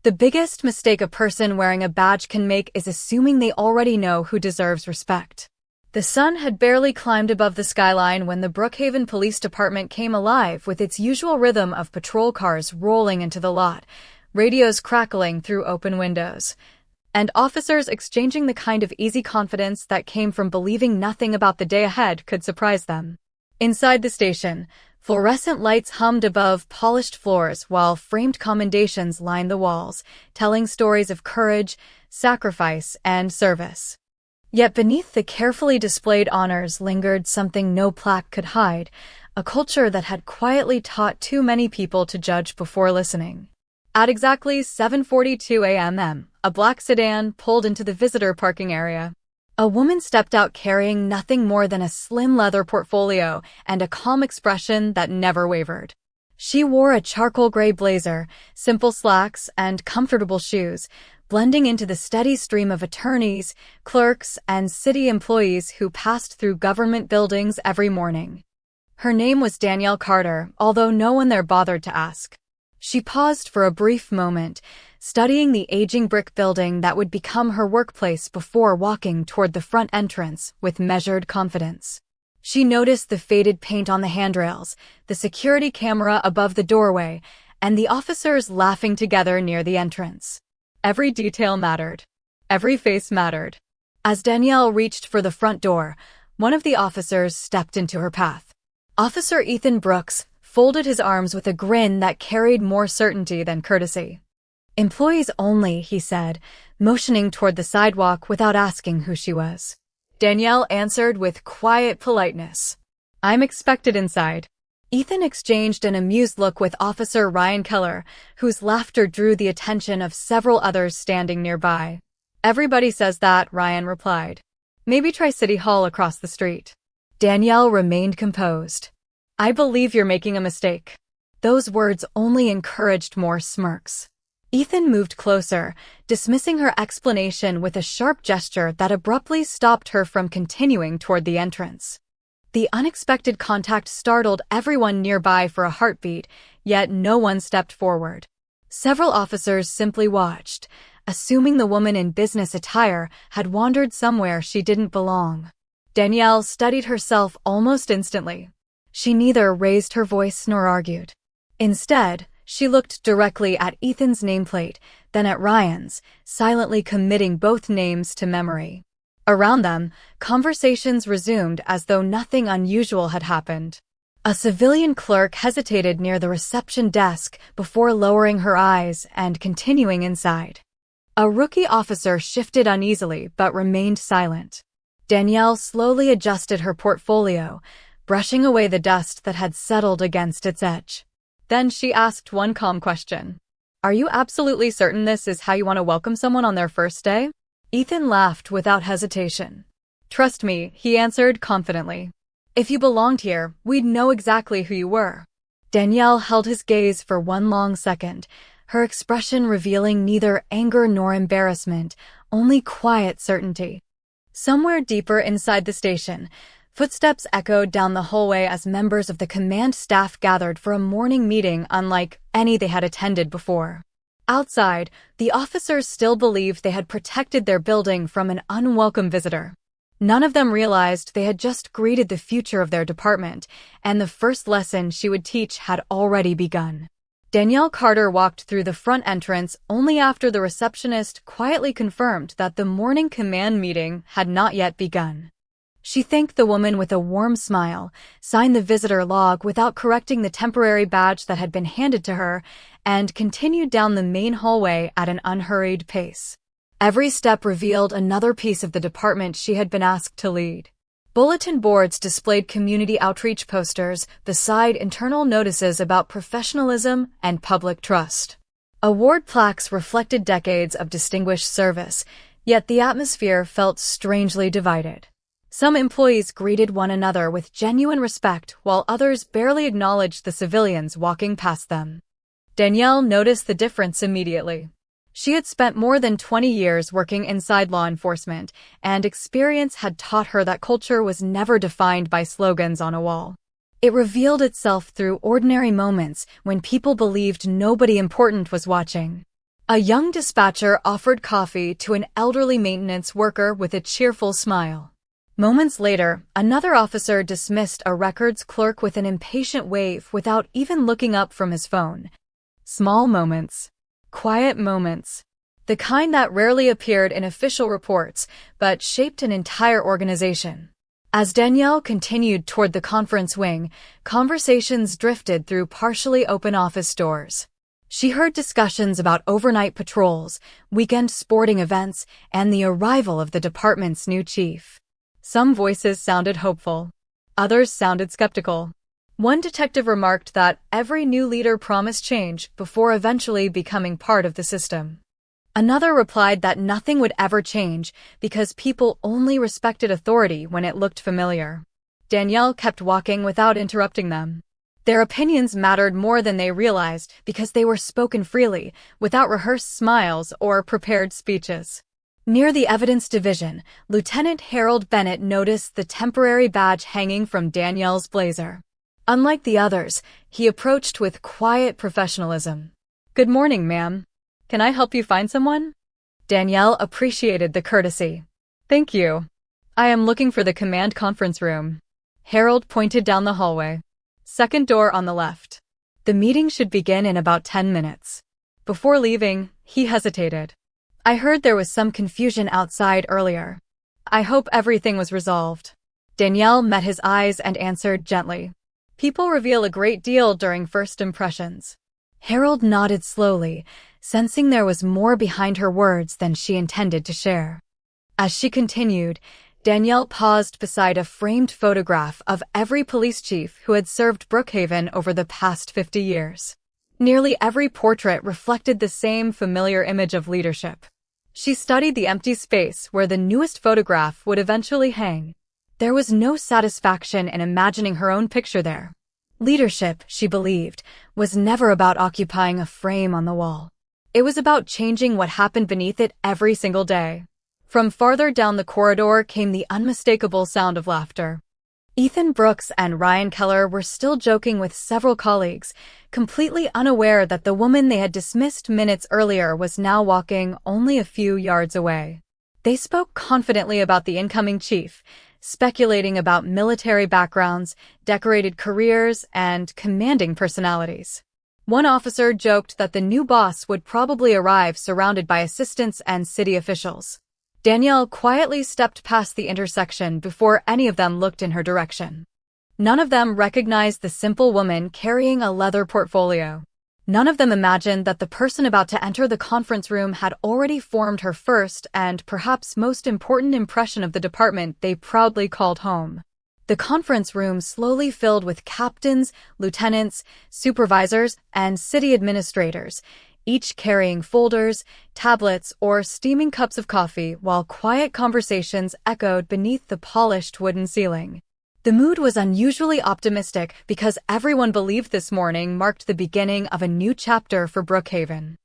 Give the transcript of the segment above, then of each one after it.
The biggest mistake a person wearing a badge can make is assuming they already know who deserves respect. The sun had barely climbed above the skyline when the Brookhaven Police Department came alive with its usual rhythm of patrol cars rolling into the lot, radios crackling through open windows, and officers exchanging the kind of easy confidence that came from believing nothing about the day ahead could surprise them. Inside the station, fluorescent lights hummed above polished floors while framed commendations lined the walls, telling stories of courage, sacrifice, and service. Yet beneath the carefully displayed honors lingered something no plaque could hide, a culture that had quietly taught too many people to judge before listening. At exactly 7:42 a.m., a black sedan pulled into the visitor parking area. A woman stepped out carrying nothing more than a slim leather portfolio and a calm expression that never wavered. She wore a charcoal gray blazer, simple slacks, and comfortable shoes, blending into the steady stream of attorneys, clerks, and city employees who passed through government buildings every morning. Her name was Danielle Carter, although no one there bothered to ask. She paused for a brief moment, studying the aging brick building that would become her workplace before walking toward the front entrance with measured confidence. She noticed the faded paint on the handrails, the security camera above the doorway, and the officers laughing together near the entrance. Every detail mattered. Every face mattered. As Danielle reached for the front door, one of the officers stepped into her path. Officer Ethan Brooks folded his arms with a grin that carried more certainty than courtesy. "Employees only," he said, motioning toward the sidewalk without asking who she was. Danielle answered with quiet politeness. "I'm expected inside." Ethan exchanged an amused look with Officer Ryan Keller, whose laughter drew the attention of several others standing nearby. "Everybody says that," Ryan replied. "Maybe try City Hall across the street." Danielle remained composed. "I believe you're making a mistake." Those words only encouraged more smirks. Ethan moved closer, dismissing her explanation with a sharp gesture that abruptly stopped her from continuing toward the entrance. The unexpected contact startled everyone nearby for a heartbeat, yet no one stepped forward. Several officers simply watched, assuming the woman in business attire had wandered somewhere she didn't belong. Danielle studied herself almost instantly. She neither raised her voice nor argued. Instead, she looked directly at Ethan's nameplate, then at Ryan's, silently committing both names to memory. Around them, conversations resumed as though nothing unusual had happened. A civilian clerk hesitated near the reception desk before lowering her eyes and continuing inside. A rookie officer shifted uneasily but remained silent. Danielle slowly adjusted her portfolio, brushing away the dust that had settled against its edge. Then she asked one calm question. "Are you absolutely certain this is how you want to welcome someone on their first day?" Ethan laughed without hesitation. "Trust me," he answered confidently. "If you belonged here, we'd know exactly who you were." Danielle held his gaze for one long second, her expression revealing neither anger nor embarrassment, only quiet certainty. Somewhere deeper inside the station, footsteps echoed down the hallway as members of the command staff gathered for a morning meeting unlike any they had attended before. Outside, the officers still believed they had protected their building from an unwelcome visitor. None of them realized they had just greeted the future of their department, and the first lesson she would teach had already begun. Danielle Carter walked through the front entrance only after the receptionist quietly confirmed that the morning command meeting had not yet begun. She thanked the woman with a warm smile, signed the visitor log without correcting the temporary badge that had been handed to her, and continued down the main hallway at an unhurried pace. Every step revealed another piece of the department she had been asked to lead. Bulletin boards displayed community outreach posters beside internal notices about professionalism and public trust. Award plaques reflected decades of distinguished service, yet the atmosphere felt strangely divided. Some employees greeted one another with genuine respect, while others barely acknowledged the civilians walking past them. Danielle noticed the difference immediately. She had spent more than 20 years working inside law enforcement, and experience had taught her that culture was never defined by slogans on a wall. It revealed itself through ordinary moments when people believed nobody important was watching. A young dispatcher offered coffee to an elderly maintenance worker with a cheerful smile. Moments later, another officer dismissed a records clerk with an impatient wave without even looking up from his phone. Small moments. Quiet moments. The kind that rarely appeared in official reports, but shaped an entire organization. As Danielle continued toward the conference wing, conversations drifted through partially open office doors. She heard discussions about overnight patrols, weekend sporting events, and the arrival of the department's new chief. Some voices sounded hopeful. Others sounded skeptical. One detective remarked that every new leader promised change before eventually becoming part of the system. Another replied that nothing would ever change because people only respected authority when it looked familiar. Danielle kept walking without interrupting them. Their opinions mattered more than they realized because they were spoken freely, without rehearsed smiles or prepared speeches. Near the evidence division, Lieutenant Harold Bennett noticed the temporary badge hanging from Danielle's blazer. Unlike the others, he approached with quiet professionalism. "Good morning, ma'am. Can I help you find someone?" Danielle appreciated the courtesy. "Thank you. I am looking for the command conference room." Harold pointed down the hallway. "Second door on the left. The meeting should begin in about 10 minutes. Before leaving, he hesitated. "I heard there was some confusion outside earlier. I hope everything was resolved." Danielle met his eyes and answered gently. "People reveal a great deal during first impressions." Harold nodded slowly, sensing there was more behind her words than she intended to share. As she continued, Danielle paused beside a framed photograph of every police chief who had served Brookhaven over the past 50 years. Nearly every portrait reflected the same familiar image of leadership. She studied the empty space where the newest photograph would eventually hang. There was no satisfaction in imagining her own picture there. Leadership, she believed, was never about occupying a frame on the wall. It was about changing what happened beneath it every single day. From farther down the corridor came the unmistakable sound of laughter. Ethan Brooks and Ryan Keller were still joking with several colleagues, completely unaware that the woman they had dismissed minutes earlier was now walking only a few yards away. They spoke confidently about the incoming chief, speculating about military backgrounds, decorated careers, and commanding personalities. One officer joked that the new boss would probably arrive surrounded by assistants and city officials. Danielle quietly stepped past the intersection before any of them looked in her direction. None of them recognized the simple woman carrying a leather portfolio. None of them imagined that the person about to enter the conference room had already formed her first and perhaps most important impression of the department they proudly called home. The conference room slowly filled with captains, lieutenants, supervisors, and city administrators, each carrying folders, tablets, or steaming cups of coffee while quiet conversations echoed beneath the polished wooden ceiling. The mood was unusually optimistic because everyone believed this morning marked the beginning of a new chapter for Brookhaven.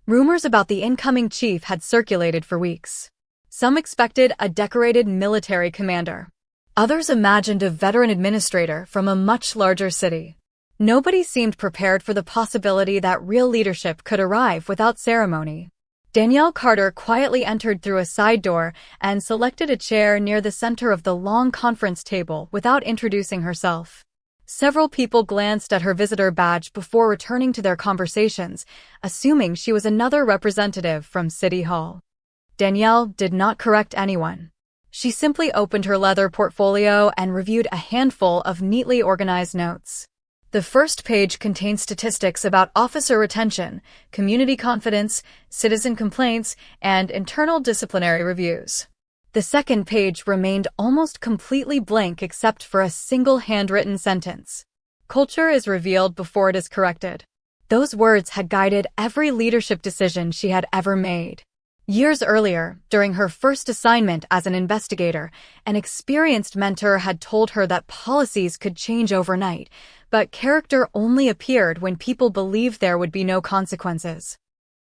Rumors about the incoming chief had circulated for weeks. Some expected a decorated military commander. Others imagined a veteran administrator from a much larger city. Nobody seemed prepared for the possibility that real leadership could arrive without ceremony. Danielle Carter quietly entered through a side door and selected a chair near the center of the long conference table without introducing herself. Several people glanced at her visitor badge before returning to their conversations, assuming she was another representative from City Hall. Danielle did not correct anyone. She simply opened her leather portfolio and reviewed a handful of neatly organized notes. The first page contained statistics about officer retention, community confidence, citizen complaints, and internal disciplinary reviews. The second page remained almost completely blank except for a single handwritten sentence. Culture is revealed before it is corrected. Those words had guided every leadership decision she had ever made. Years earlier, during her first assignment as an investigator, an experienced mentor had told her that policies could change overnight, but character only appeared when people believed there would be no consequences.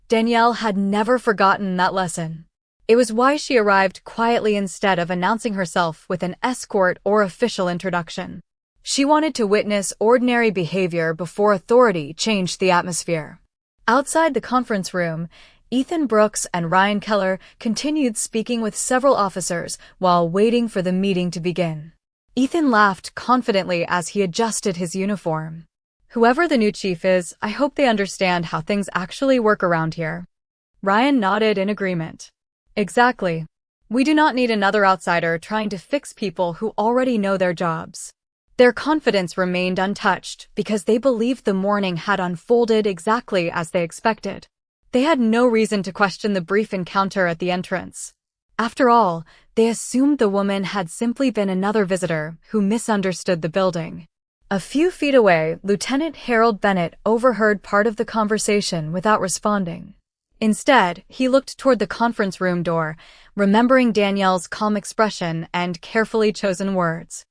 Danielle had never forgotten that lesson. It was why she arrived quietly instead of announcing herself with an escort or official introduction. She wanted to witness ordinary behavior before authority changed the atmosphere. Outside the conference room, Ethan Brooks and Ryan Keller continued speaking with several officers while waiting for the meeting to begin. Ethan laughed confidently as he adjusted his uniform. "Whoever the new chief is, I hope they understand how things actually work around here." Ryan nodded in agreement. "Exactly. We do not need another outsider trying to fix people who already know their jobs." Their confidence remained untouched because they believed the morning had unfolded exactly as they expected. They had no reason to question the brief encounter at the entrance. After all, they assumed the woman had simply been another visitor who misunderstood the building. A few feet away, Lieutenant Harold Bennett overheard part of the conversation without responding. Instead, he looked toward the conference room door, remembering Danielle's calm expression and carefully chosen words.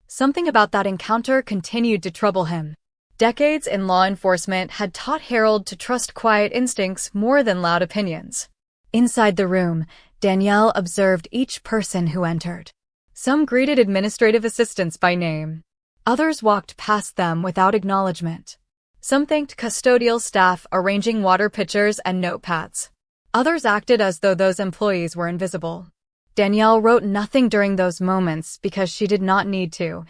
Something about that encounter continued to trouble him. Decades in law enforcement had taught Harold to trust quiet instincts more than loud opinions. Inside the room, Danielle observed each person who entered. Some greeted administrative assistants by name. Others walked past them without acknowledgement. Some thanked custodial staff arranging water pitchers and notepads. Others acted as though those employees were invisible. Danielle wrote nothing during those moments because she did not need to.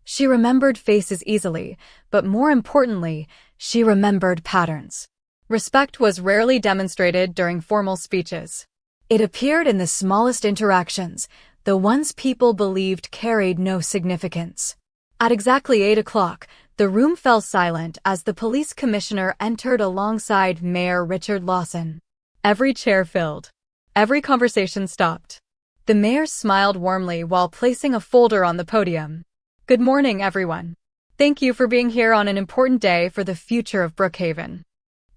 She remembered faces easily, but more importantly, she remembered patterns. Respect was rarely demonstrated during formal speeches. It appeared in the smallest interactions, the ones people believed carried no significance. At exactly 8 o'clock, the room fell silent as the police commissioner entered alongside Mayor Richard Lawson. Every chair filled. Every conversation stopped. The mayor smiled warmly while placing a folder on the podium. "Good morning, everyone. Thank you for being here on an important day for the future of Brookhaven."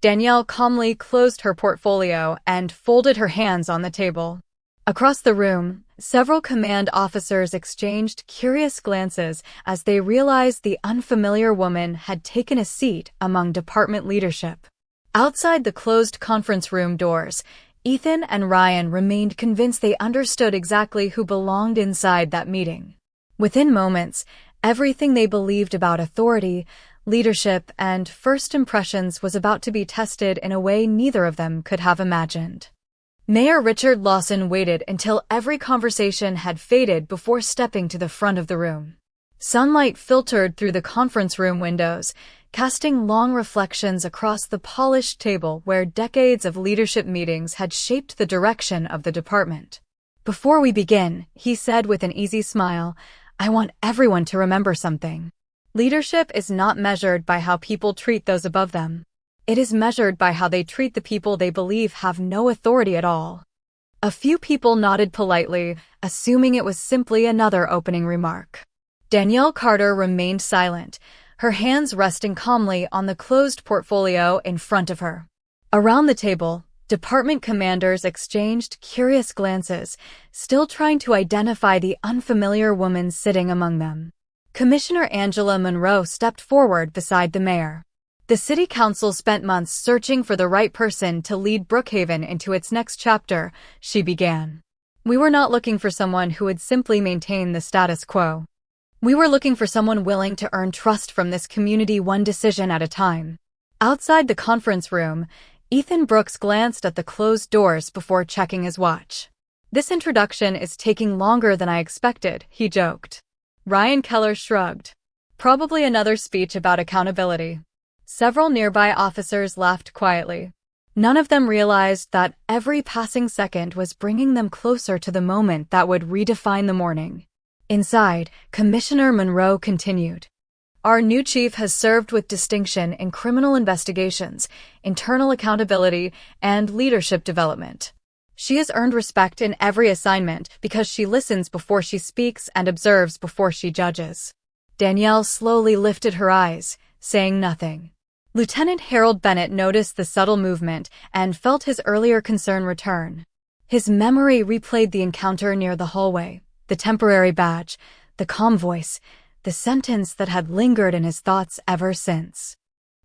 Danielle calmly closed her portfolio and folded her hands on the table. Across the room, several command officers exchanged curious glances as they realized the unfamiliar woman had taken a seat among department leadership. Outside the closed conference room doors, Ethan and Ryan remained convinced they understood exactly who belonged inside that meeting. Within moments, everything they believed about authority, leadership, and first impressions was about to be tested in a way neither of them could have imagined. Mayor Richard Lawson waited until every conversation had faded before stepping to the front of the room. Sunlight filtered through the conference room windows, casting long reflections across the polished table where decades of leadership meetings had shaped the direction of the department. "Before we begin," he said with an easy smile, "I want everyone to remember something. Leadership is not measured by how people treat those above them. It is measured by how they treat the people they believe have no authority at all." A few people nodded politely, assuming it was simply another opening remark. Danielle Carter remained silent, her hands resting calmly on the closed portfolio in front of her. Around the table, department commanders exchanged curious glances, still trying to identify the unfamiliar woman sitting among them. Commissioner Angela Monroe stepped forward beside the mayor. "The city council spent months searching for the right person to lead Brookhaven into its next chapter," she began. "We were not looking for someone who would simply maintain the status quo. We were looking for someone willing to earn trust from this community one decision at a time." Outside the conference room, Ethan Brooks glanced at the closed doors before checking his watch. "This introduction is taking longer than I expected," he joked. Ryan Keller shrugged. "Probably another speech about accountability." Several nearby officers laughed quietly. None of them realized that every passing second was bringing them closer to the moment that would redefine the morning. Inside, Commissioner Monroe continued. "Our new chief has served with distinction in criminal investigations, internal accountability, and leadership development. She has earned respect in every assignment because she listens before she speaks and observes before she judges." Danielle slowly lifted her eyes, saying nothing. Lieutenant Harold Bennett noticed the subtle movement and felt his earlier concern return. His memory replayed the encounter near the hallway, the temporary badge, the calm voice, the sentence that had lingered in his thoughts ever since.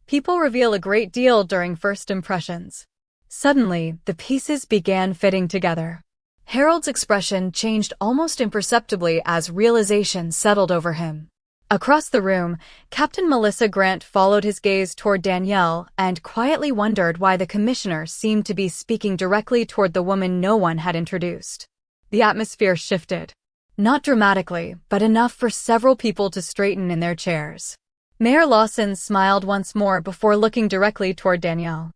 People reveal a great deal during first impressions. Suddenly, the pieces began fitting together. Harold's expression changed almost imperceptibly as realization settled over him. Across the room, Captain Melissa Grant followed his gaze toward Danielle and quietly wondered why the commissioner seemed to be speaking directly toward the woman no one had introduced. The atmosphere shifted. Not dramatically, but enough for several people to straighten in their chairs. Mayor Lawson smiled once more before looking directly toward Danielle.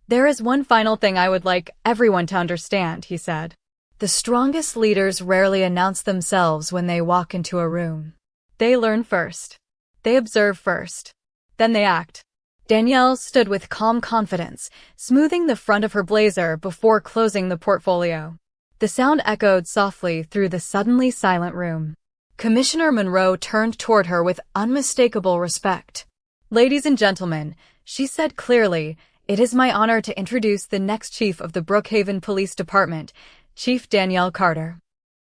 "There is one final thing I would like everyone to understand," he said. "The strongest leaders rarely announce themselves when they walk into a room. They learn first. They observe first. Then they act." Danielle stood with calm confidence, smoothing the front of her blazer before closing the portfolio. The sound echoed softly through the suddenly silent room. Commissioner Monroe turned toward her with unmistakable respect. "Ladies and gentlemen," she said clearly, "it is my honor to introduce the next chief of the Brookhaven Police Department, Chief Danielle Carter."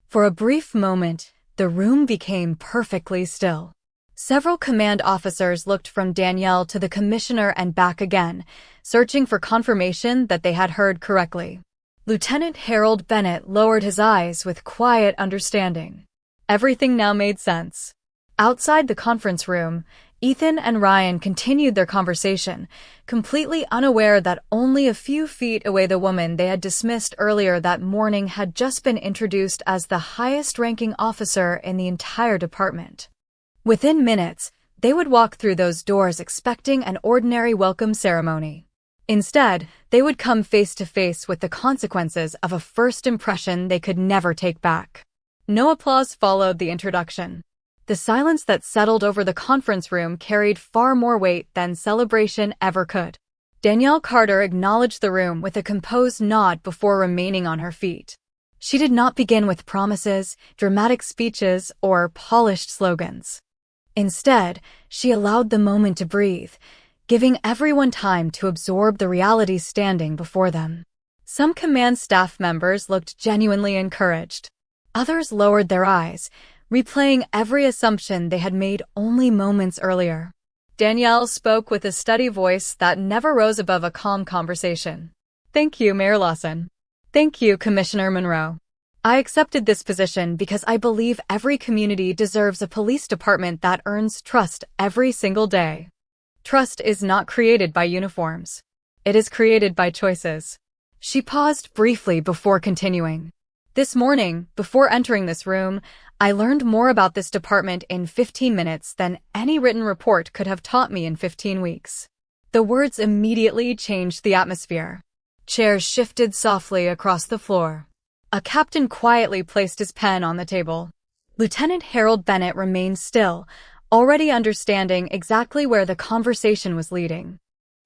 For a brief moment, the room became perfectly still. Several command officers looked from Danielle to the commissioner and back again, searching for confirmation that they had heard correctly. Lieutenant Harold Bennett lowered his eyes with quiet understanding. Everything now made sense. Outside the conference room, Ethan and Ryan continued their conversation, completely unaware that only a few feet away the woman they had dismissed earlier that morning had just been introduced as the highest-ranking officer in the entire department. Within minutes, they would walk through those doors expecting an ordinary welcome ceremony. Instead, they would come face to face with the consequences of a first impression they could never take back. No applause followed the introduction. The silence that settled over the conference room carried far more weight than celebration ever could. Danielle Carter acknowledged the room with a composed nod before remaining on her feet. She did not begin with promises, dramatic speeches, or polished slogans. Instead, she allowed the moment to breathe, giving everyone time to absorb the reality standing before them. Some command staff members looked genuinely encouraged. Others lowered their eyes, replaying every assumption they had made only moments earlier. Danielle spoke with a steady voice that never rose above a calm conversation. "Thank you, Mayor Lawson. Thank you, Commissioner Monroe. I accepted this position because I believe every community deserves a police department that earns trust every single day. Trust is not created by uniforms. It is created by choices." She paused briefly before continuing. "This morning, before entering this room, I learned more about this department in 15 minutes than any written report could have taught me in 15 weeks. The words immediately changed the atmosphere. Chairs shifted softly across the floor. A captain quietly placed his pen on the table. Lieutenant Harold Bennett remained still, already understanding exactly where the conversation was leading.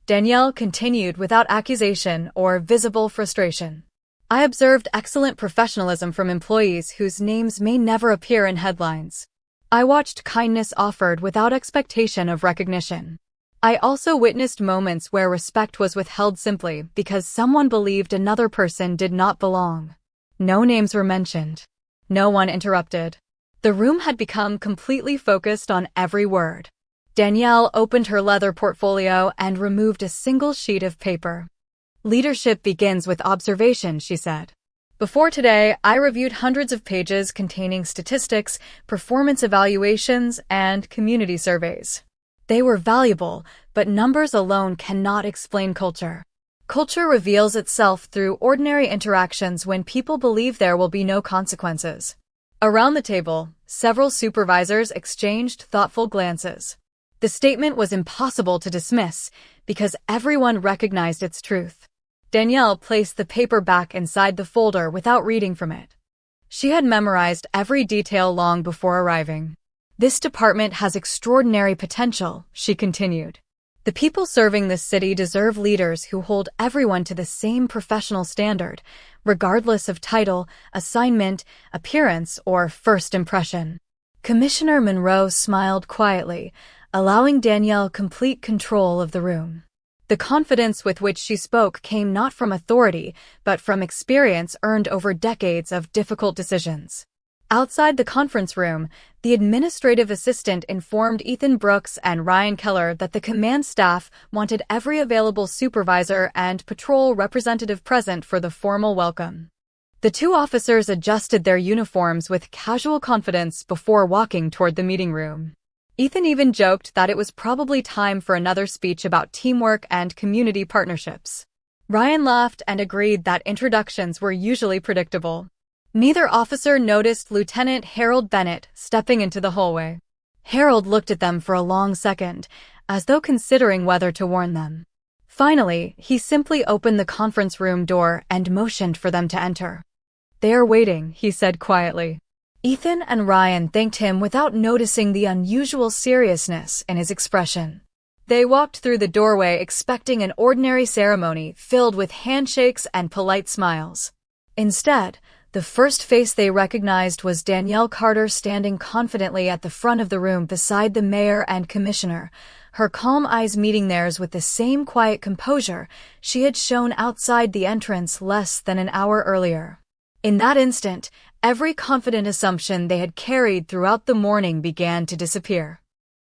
Danielle continued without accusation or visible frustration. "I observed excellent professionalism from employees whose names may never appear in headlines. I watched kindness offered without expectation of recognition. I also witnessed moments where respect was withheld simply because someone believed another person did not belong. No names were mentioned. No one interrupted." The room had become completely focused on every word. Danielle opened her leather portfolio and removed a single sheet of paper. "Leadership begins with observation," she said. "Before today, I reviewed hundreds of pages containing statistics, performance evaluations, and community surveys. They were valuable, but numbers alone cannot explain culture. Culture reveals itself through ordinary interactions when people believe there will be no consequences." Around the table, several supervisors exchanged thoughtful glances. The statement was impossible to dismiss because everyone recognized its truth. Danielle placed the paper back inside the folder without reading from it. She had memorized every detail long before arriving. "This department has extraordinary potential," she continued. "The people serving this city deserve leaders who hold everyone to the same professional standard, regardless of title, assignment, appearance, or first impression." Commissioner Monroe smiled quietly, allowing Danielle complete control of the room. The confidence with which she spoke came not from authority, but from experience earned over decades of difficult decisions. Outside the conference room, the administrative assistant informed Ethan Brooks and Ryan Keller that the command staff wanted every available supervisor and patrol representative present for the formal welcome. The two officers adjusted their uniforms with casual confidence before walking toward the meeting room. Ethan even joked that it was probably time for another speech about teamwork and community partnerships. Ryan laughed and agreed that introductions were usually predictable. Neither officer noticed Lieutenant Harold Bennett stepping into the hallway. Harold looked at them for a long second, as though considering whether to warn them. Finally, he simply opened the conference room door and motioned for them to enter. "They are waiting," he said quietly. Ethan and Ryan thanked him without noticing the unusual seriousness in his expression. They walked through the doorway expecting an ordinary ceremony filled with handshakes and polite smiles. Instead, the first face they recognized was Danielle Carter standing confidently at the front of the room beside the mayor and commissioner, her calm eyes meeting theirs with the same quiet composure she had shown outside the entrance less than an hour earlier. In that instant, every confident assumption they had carried throughout the morning began to disappear.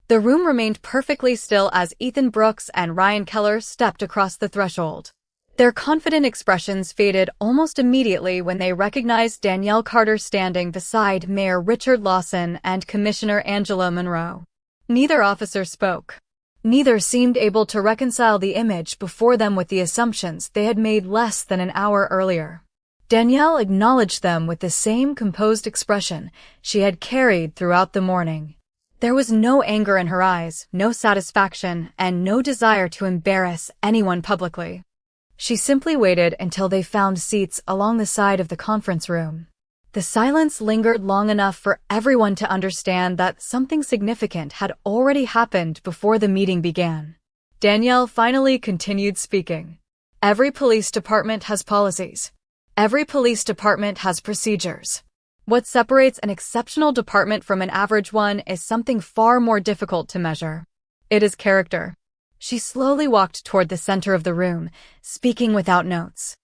The room remained perfectly still as Ethan Brooks and Ryan Keller stepped across the threshold. Their confident expressions faded almost immediately when they recognized Danielle Carter standing beside Mayor Richard Lawson and Commissioner Angela Monroe. Neither officer spoke. Neither seemed able to reconcile the image before them with the assumptions they had made less than an hour earlier. Danielle acknowledged them with the same composed expression she had carried throughout the morning. There was no anger in her eyes, no satisfaction, and no desire to embarrass anyone publicly. She simply waited until they found seats along the side of the conference room. The silence lingered long enough for everyone to understand that something significant had already happened before the meeting began. Danielle finally continued speaking. "Every police department has policies. Every police department has procedures. What separates an exceptional department from an average one is something far more difficult to measure. It is character." She slowly walked toward the center of the room, speaking without notes.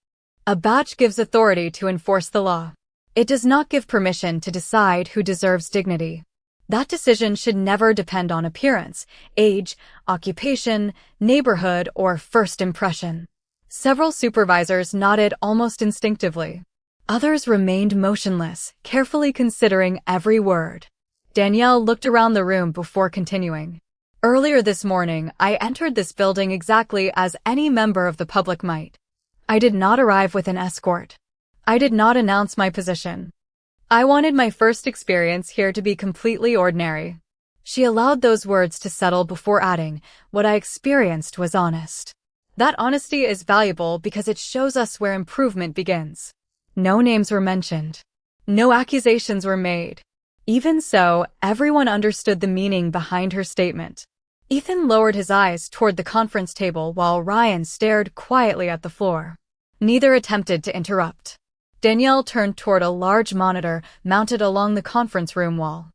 "A badge gives authority to enforce the law. It does not give permission to decide who deserves dignity. That decision should never depend on appearance, age, occupation, neighborhood, or first impression." Several supervisors nodded almost instinctively. Others remained motionless, carefully considering every word. Danielle looked around the room before continuing. "Earlier this morning, I entered this building exactly as any member of the public might. I did not arrive with an escort. I did not announce my position. I wanted my first experience here to be completely ordinary." She allowed those words to settle before adding, "What I experienced was honest. That honesty is valuable because it shows us where improvement begins." No names were mentioned. No accusations were made. Even so, everyone understood the meaning behind her statement. Ethan lowered his eyes toward the conference table while Ryan stared quietly at the floor. Neither attempted to interrupt. Danielle turned toward a large monitor mounted along the conference room wall.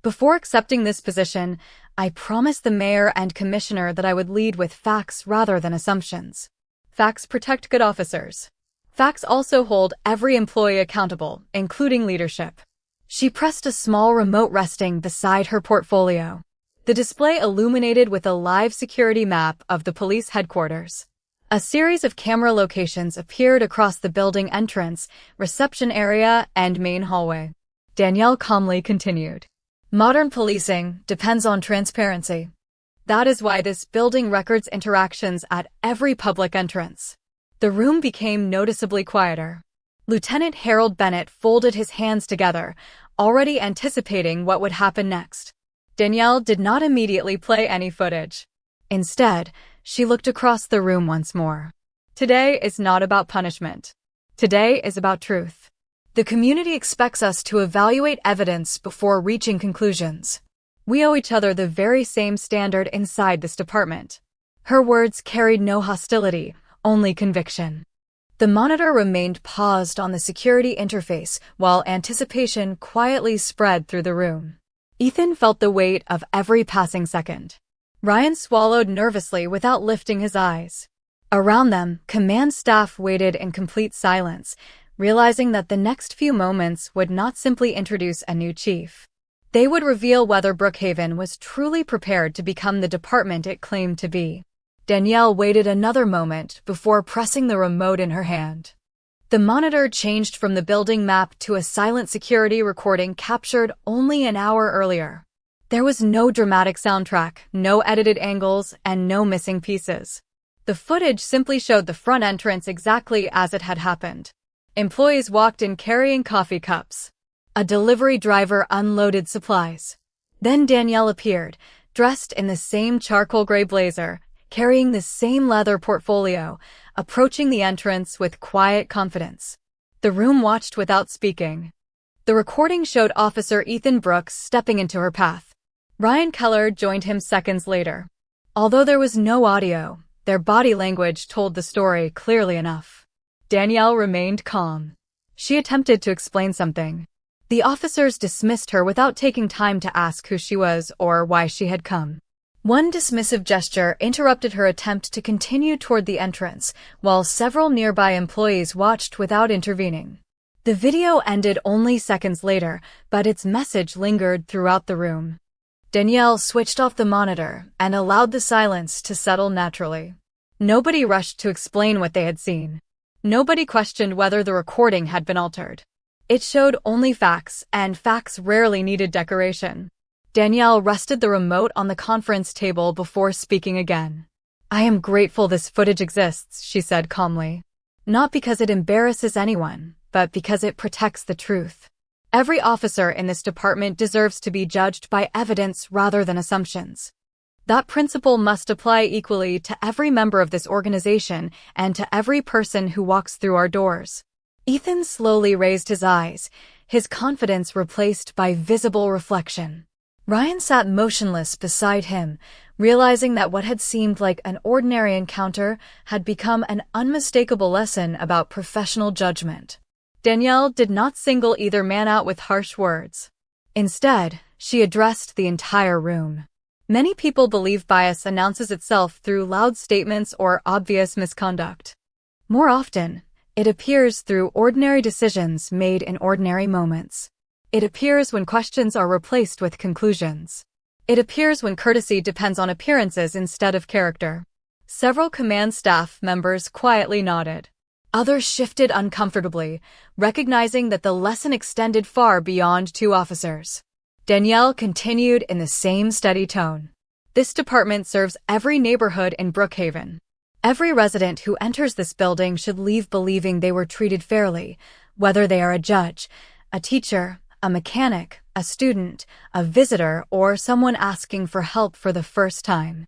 "Before accepting this position, I promised the mayor and commissioner that I would lead with facts rather than assumptions. Facts protect good officers. Facts also hold every employee accountable, including leadership." She pressed a small remote resting beside her portfolio. The display illuminated with a live security map of the police headquarters. A series of camera locations appeared across the building entrance, reception area, and main hallway. Danielle calmly continued. "Modern policing depends on transparency. That is why this building records interactions at every public entrance." The room became noticeably quieter. Lieutenant Harold Bennett folded his hands together, already anticipating what would happen next. Danielle did not immediately play any footage. Instead, she looked across the room once more. "Today is not about punishment. Today is about truth. The community expects us to evaluate evidence before reaching conclusions. We owe each other the very same standard inside this department." Her words carried no hostility, only conviction. The monitor remained paused on the security interface while anticipation quietly spread through the room. Ethan felt the weight of every passing second. Ryan swallowed nervously without lifting his eyes. Around them, command staff waited in complete silence, realizing that the next few moments would not simply introduce a new chief. They would reveal whether Brookhaven was truly prepared to become the department it claimed to be. Danielle waited another moment before pressing the remote in her hand. The monitor changed from the building map to a silent security recording captured only an hour earlier. There was no dramatic soundtrack, no edited angles, and no missing pieces. The footage simply showed the front entrance exactly as it had happened. Employees walked in carrying coffee cups. A delivery driver unloaded supplies. Then Danielle appeared, dressed in the same charcoal gray blazer, carrying the same leather portfolio, approaching the entrance with quiet confidence. The room watched without speaking. The recording showed Officer Ethan Brooks stepping into her path. Ryan Keller joined him seconds later. Although there was no audio, their body language told the story clearly enough. Danielle remained calm. She attempted to explain something. The officers dismissed her without taking time to ask who she was or why she had come. One dismissive gesture interrupted her attempt to continue toward the entrance, while several nearby employees watched without intervening. The video ended only seconds later, but its message lingered throughout the room. Danielle switched off the monitor and allowed the silence to settle naturally. Nobody rushed to explain what they had seen. Nobody questioned whether the recording had been altered. It showed only facts, and facts rarely needed decoration. Danielle rested the remote on the conference table before speaking again. "I am grateful this footage exists," she said calmly. "Not because it embarrasses anyone, but because it protects the truth. Every officer in this department deserves to be judged by evidence rather than assumptions. That principle must apply equally to every member of this organization and to every person who walks through our doors." Ethan slowly raised his eyes, his confidence replaced by visible reflection. Ryan sat motionless beside him, realizing that what had seemed like an ordinary encounter had become an unmistakable lesson about professional judgment. Danielle did not single either man out with harsh words. Instead, she addressed the entire room. Many people believe bias announces itself through loud statements or obvious misconduct. More often, it appears through ordinary decisions made in ordinary moments. It appears when questions are replaced with conclusions. It appears when courtesy depends on appearances instead of character. Several command staff members quietly nodded. Others shifted uncomfortably, recognizing that the lesson extended far beyond two officers. Danielle continued in the same steady tone. "This department serves every neighborhood in Brookhaven. Every resident who enters this building should leave believing they were treated fairly, whether they are a judge, a teacher, a mechanic, a student, a visitor, or someone asking for help for the first time.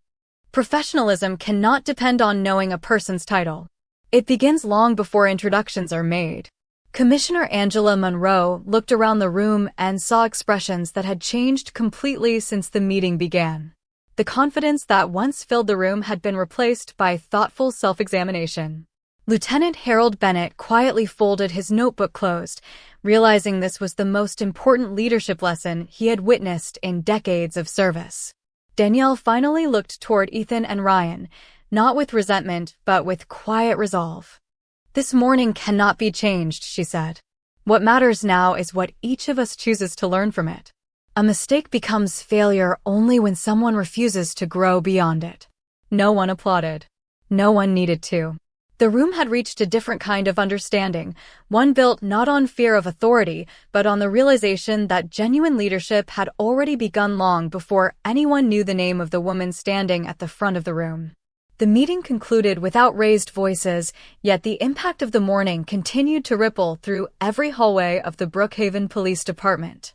Professionalism cannot depend on knowing a person's title. It begins long before introductions are made." Commissioner Angela Monroe looked around the room and saw expressions that had changed completely since the meeting began. The confidence that once filled the room had been replaced by thoughtful self-examination. Lieutenant Harold Bennett quietly folded his notebook closed, realizing this was the most important leadership lesson he had witnessed in decades of service. Danielle finally looked toward Ethan and Ryan, not with resentment, but with quiet resolve. "This morning cannot be changed," she said. "What matters now is what each of us chooses to learn from it. A mistake becomes failure only when someone refuses to grow beyond it." No one applauded. No one needed to. The room had reached a different kind of understanding, one built not on fear of authority, but on the realization that genuine leadership had already begun long before anyone knew the name of the woman standing at the front of the room. The meeting concluded without raised voices, yet the impact of the morning continued to ripple through every hallway of the Brookhaven Police Department.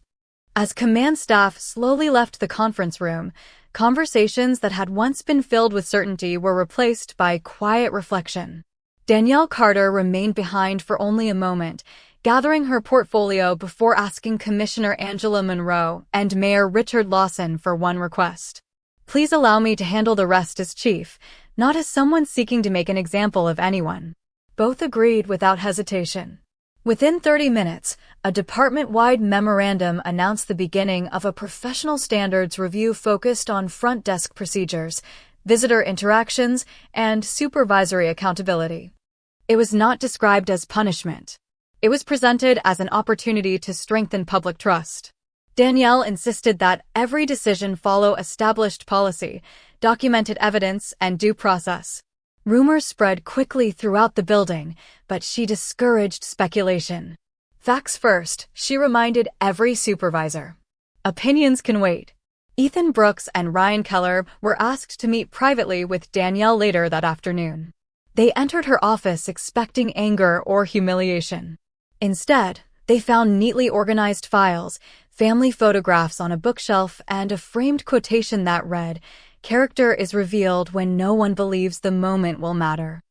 As command staff slowly left the conference room, conversations that had once been filled with certainty were replaced by quiet reflection. Danielle Carter remained behind for only a moment, gathering her portfolio before asking Commissioner Angela Monroe and Mayor Richard Lawson for one request. "Please allow me to handle the rest as chief, not as someone seeking to make an example of anyone." Both agreed without hesitation. Within 30 minutes, a department-wide memorandum announced the beginning of a professional standards review focused on front desk procedures, visitor interactions, and supervisory accountability. It was not described as punishment. It was presented as an opportunity to strengthen public trust. Danielle insisted that every decision follow established policy, documented evidence, and due process. Rumors spread quickly throughout the building, but she discouraged speculation. "Facts first," she reminded every supervisor. "Opinions can wait." Ethan Brooks and Ryan Keller were asked to meet privately with Danielle later that afternoon. They entered her office expecting anger or humiliation. Instead, they found neatly organized files, family photographs on a bookshelf, and a framed quotation that read, "Character is revealed when no one believes the moment will matter."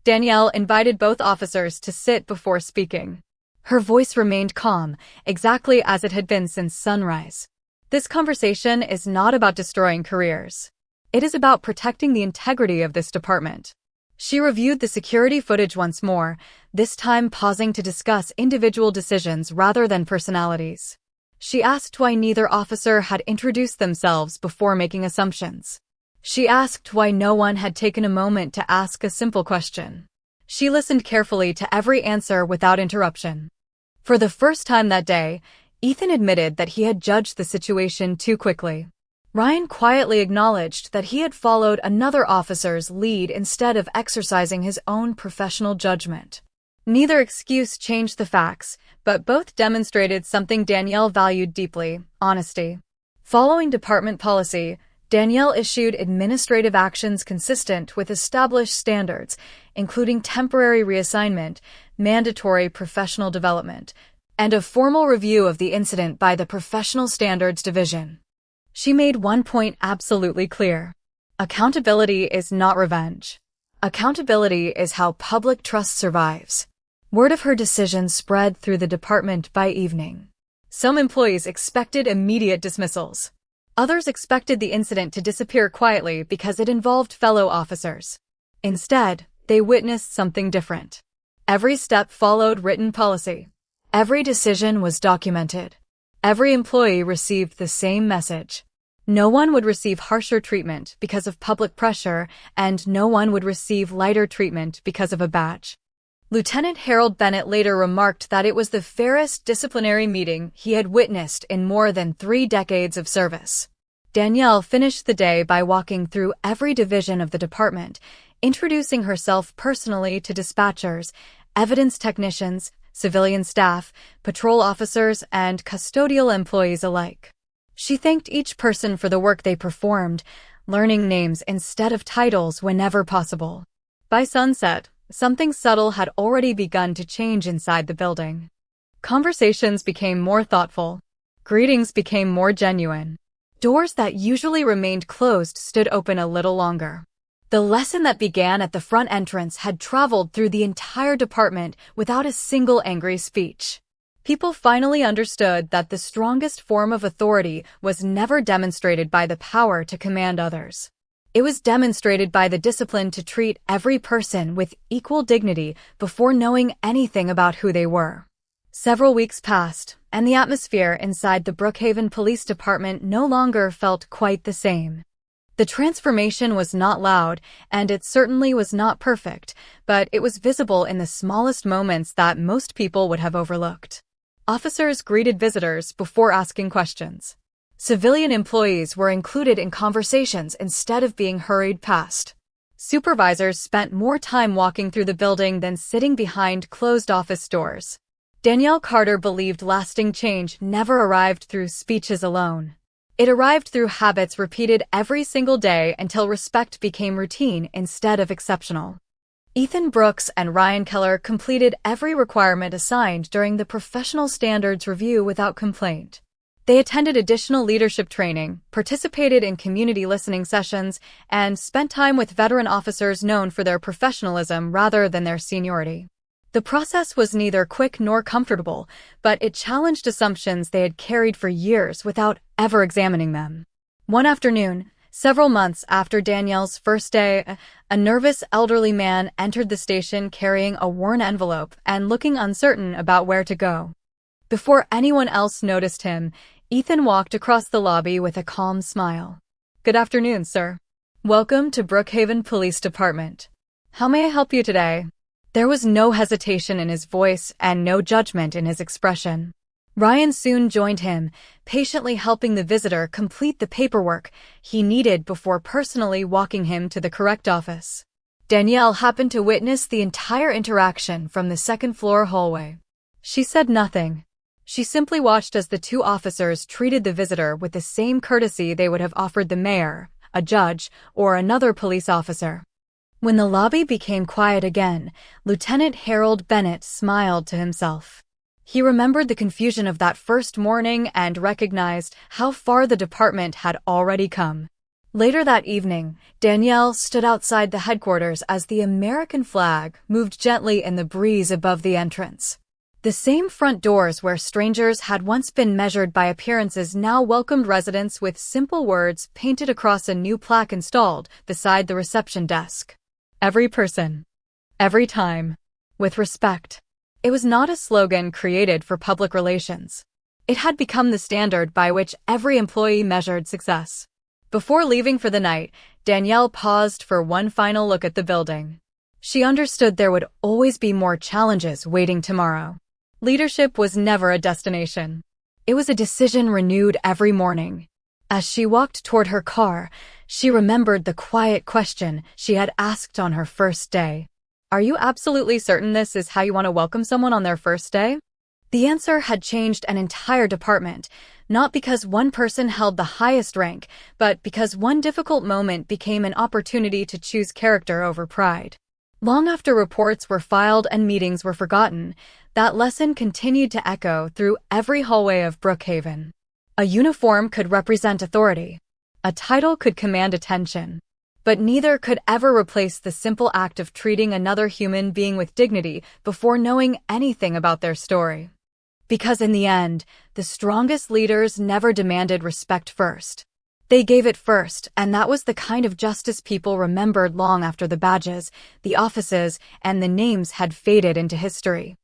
Danielle invited both officers to sit before speaking. Her voice remained calm, exactly as it had been since sunrise. This conversation is not about destroying careers. It is about protecting the integrity of this department. She reviewed the security footage once more, this time pausing to discuss individual decisions rather than personalities. She asked why neither officer had introduced themselves before making assumptions. She asked why no one had taken a moment to ask a simple question. She listened carefully to every answer without interruption. For the first time that day, Ethan admitted that he had judged the situation too quickly. Ryan quietly acknowledged that he had followed another officer's lead instead of exercising his own professional judgment. Neither excuse changed the facts, but both demonstrated something Danielle valued deeply: honesty. Following department policy, Danielle issued administrative actions consistent with established standards, including temporary reassignment, mandatory professional development, and a formal review of the incident by the Professional Standards Division. She made one point absolutely clear. Accountability is not revenge. Accountability is how public trust survives. Word of her decision spread through the department by evening. Some employees expected immediate dismissals. Others expected the incident to disappear quietly because it involved fellow officers. Instead, they witnessed something different. Every step followed written policy. Every decision was documented. Every employee received the same message. No one would receive harsher treatment because of public pressure, and no one would receive lighter treatment because of a badge. Lieutenant Harold Bennett later remarked that it was the fairest disciplinary meeting he had witnessed in more than 3 decades of service. Danielle finished the day by walking through every division of the department, introducing herself personally to dispatchers, evidence technicians, civilian staff, patrol officers, and custodial employees alike. She thanked each person for the work they performed, learning names instead of titles whenever possible. By sunset, something subtle had already begun to change inside the building. Conversations became more thoughtful. Greetings became more genuine. Doors that usually remained closed stood open a little longer. The lesson that began at the front entrance had traveled through the entire department without a single angry speech. People finally understood that the strongest form of authority was never demonstrated by the power to command others. It was demonstrated by the discipline to treat every person with equal dignity before knowing anything about who they were. Several weeks passed, and the atmosphere inside the Brookhaven Police Department no longer felt quite the same. The transformation was not loud, and it certainly was not perfect, but it was visible in the smallest moments that most people would have overlooked. Officers greeted visitors before asking questions. Civilian employees were included in conversations instead of being hurried past. Supervisors spent more time walking through the building than sitting behind closed office doors. Danielle Carter believed lasting change never arrived through speeches alone. It arrived through habits repeated every single day until respect became routine instead of exceptional. Ethan Brooks and Ryan Keller completed every requirement assigned during the Professional Standards Review without complaint. They attended additional leadership training, participated in community listening sessions, and spent time with veteran officers known for their professionalism rather than their seniority. The process was neither quick nor comfortable, but it challenged assumptions they had carried for years without ever examining them. One afternoon, several months after Danielle's first day, a nervous elderly man entered the station carrying a worn envelope and looking uncertain about where to go. Before anyone else noticed him, Ethan walked across the lobby with a calm smile. "Good afternoon, sir. Welcome to Brookhaven Police Department. How may I help you today?" There was no hesitation in his voice and no judgment in his expression. Ryan soon joined him, patiently helping the visitor complete the paperwork he needed before personally walking him to the correct office. Danielle happened to witness the entire interaction from the second-floor hallway. She said nothing. She simply watched as the two officers treated the visitor with the same courtesy they would have offered the mayor, a judge, or another police officer. When the lobby became quiet again, Lieutenant Harold Bennett smiled to himself. He remembered the confusion of that first morning and recognized how far the department had already come. Later that evening, Danielle stood outside the headquarters as the American flag moved gently in the breeze above the entrance. The same front doors where strangers had once been measured by appearances now welcomed residents with simple words painted across a new plaque installed beside the reception desk. Every person. Every time. With respect. It was not a slogan created for public relations. It had become the standard by which every employee measured success. Before leaving for the night, Danielle paused for one final look at the building. She understood there would always be more challenges waiting tomorrow. Leadership was never a destination. It was a decision renewed every morning. As she walked toward her car, she remembered the quiet question she had asked on her first day. Are you absolutely certain this is how you want to welcome someone on their first day? The answer had changed an entire department, not because one person held the highest rank, but because one difficult moment became an opportunity to choose character over pride. Long after reports were filed and meetings were forgotten, that lesson continued to echo through every hallway of Brookhaven. A uniform could represent authority. A title could command attention. But neither could ever replace the simple act of treating another human being with dignity before knowing anything about their story. Because in the end, the strongest leaders never demanded respect first. They gave it first, and that was the kind of justice people remembered long after the badges, the offices, and the names had faded into history.